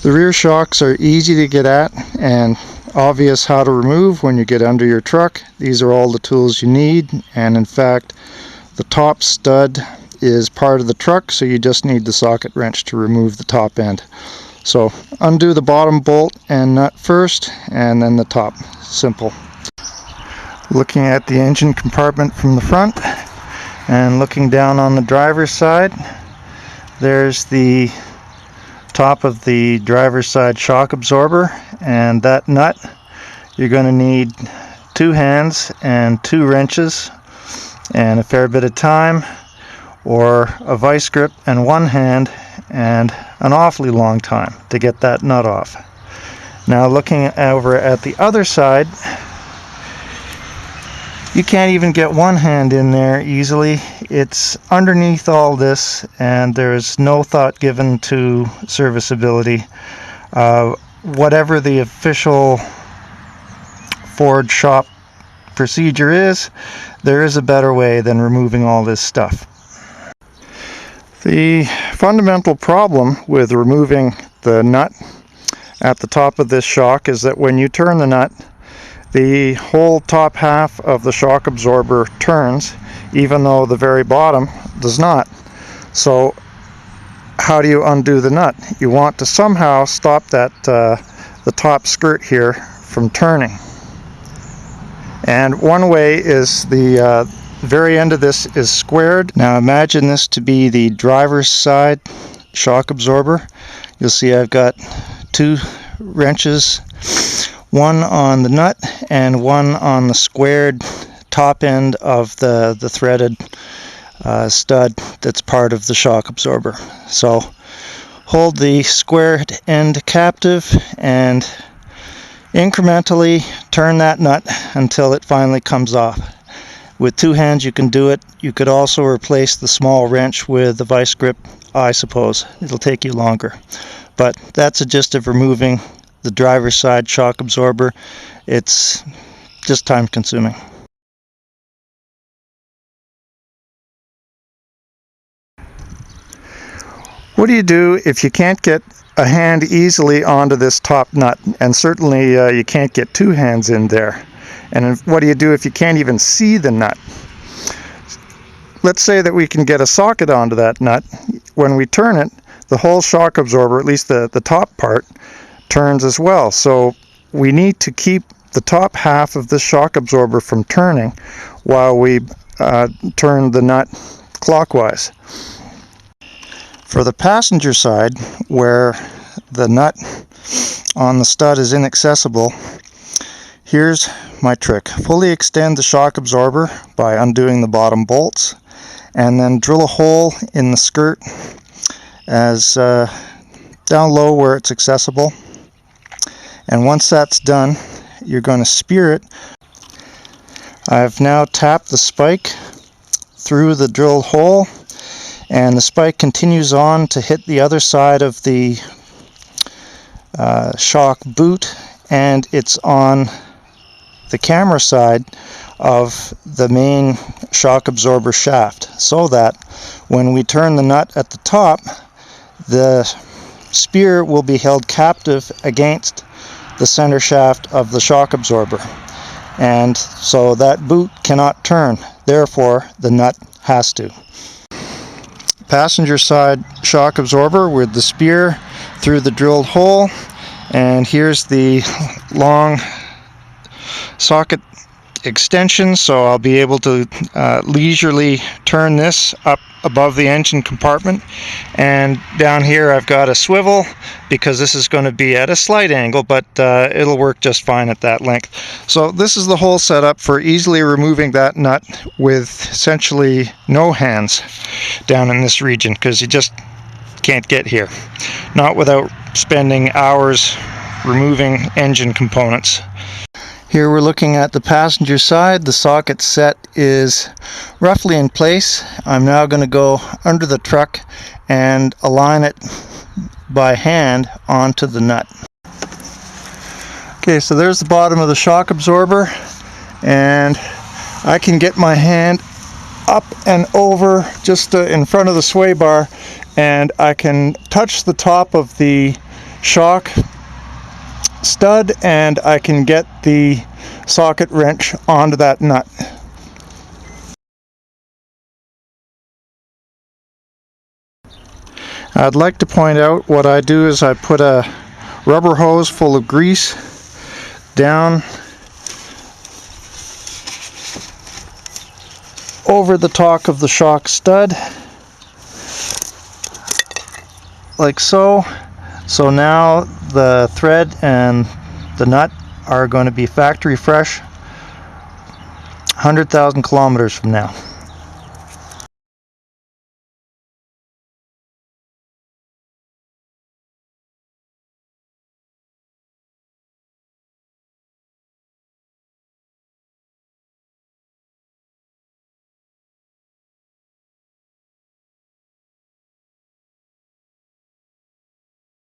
The rear shocks are easy to get at and obvious how to remove when you get under your truck. These are all the tools you need, and in fact the top stud is part of the truck, so you just need the socket wrench to remove the top end. So undo the bottom bolt and nut first, and then the top. Simple. Looking at the engine compartment from the front and looking down on the driver's side, there's the top of the driver's side shock absorber, and that nut you're going to need 2 hands and 2 wrenches and a fair bit of time, or a vice grip and 1 hand and an awfully long time to get that nut off. Now looking over at the other side, you can't even get 1 hand in there easily. It's underneath all this, and there's no thought given to serviceability. Whatever the official Ford shop procedure is, there is a better way than removing all this stuff. The fundamental problem with removing the nut at the top of this shock is that when you turn the nut, the whole top half of the shock absorber turns, even though the very bottom does not. So how do you undo the nut? You want to somehow stop that the top skirt here from turning. And one way is the very end of this is squared. Now imagine this to be the driver's side shock absorber. You'll see I've got 2 wrenches, one on the nut and one on the squared top end of the threaded stud that's part of the shock absorber. So hold the squared end captive and incrementally turn that nut until it finally comes off. With 2 hands you can do it. You could also replace the small wrench with the vice grip, I suppose. It'll take you longer. But that's a gist of removing the driver's side shock absorber. It's just time consuming. What do you do if you can't get a hand easily onto this top nut, and certainly you can't get 2 hands in there? And what do you do if you can't even see the nut? Let's say that we can get a socket onto that nut. When we turn it, the whole shock absorber, at least the top part, turns as well. So we need to keep the top half of the shock absorber from turning while we turn the nut clockwise. For the passenger side, where the nut on the stud is inaccessible, here's my trick. Fully extend the shock absorber by undoing the bottom bolts, and then drill a hole in the skirt as down low where it's accessible. And once that's done, you're going to spear it. I've now tapped the spike through the drilled hole, and the spike continues on to hit the other side of the shock boot, and it's on the camera side of the main shock absorber shaft, so that when we turn the nut at the top, the spear will be held captive against the center shaft of the shock absorber, and so that boot cannot turn. Therefore the nut has to. Passenger side shock absorber with the spear through the drilled hole, and here's the long socket extension, so I'll be able to leisurely turn this up above the engine compartment. And down here I've got a swivel because this is going to be at a slight angle, but it'll work just fine at that length. So this is the whole setup for easily removing that nut with essentially no hands down in this region, because you just can't get here, not without spending hours removing engine components. Here we're looking at the passenger side. The socket set is roughly in place. I'm now going to go under the truck and align it by hand onto the nut. Okay, so there's the bottom of the shock absorber, and I can get my hand up and over just in front of the sway bar, and I can touch the top of the shock stud, and I can get the socket wrench onto that nut. I'd like to point out what I do is I put a rubber hose full of grease down over the top of the shock stud, like so. So now the thread and the nut are going to be factory fresh 100,000 kilometers from now.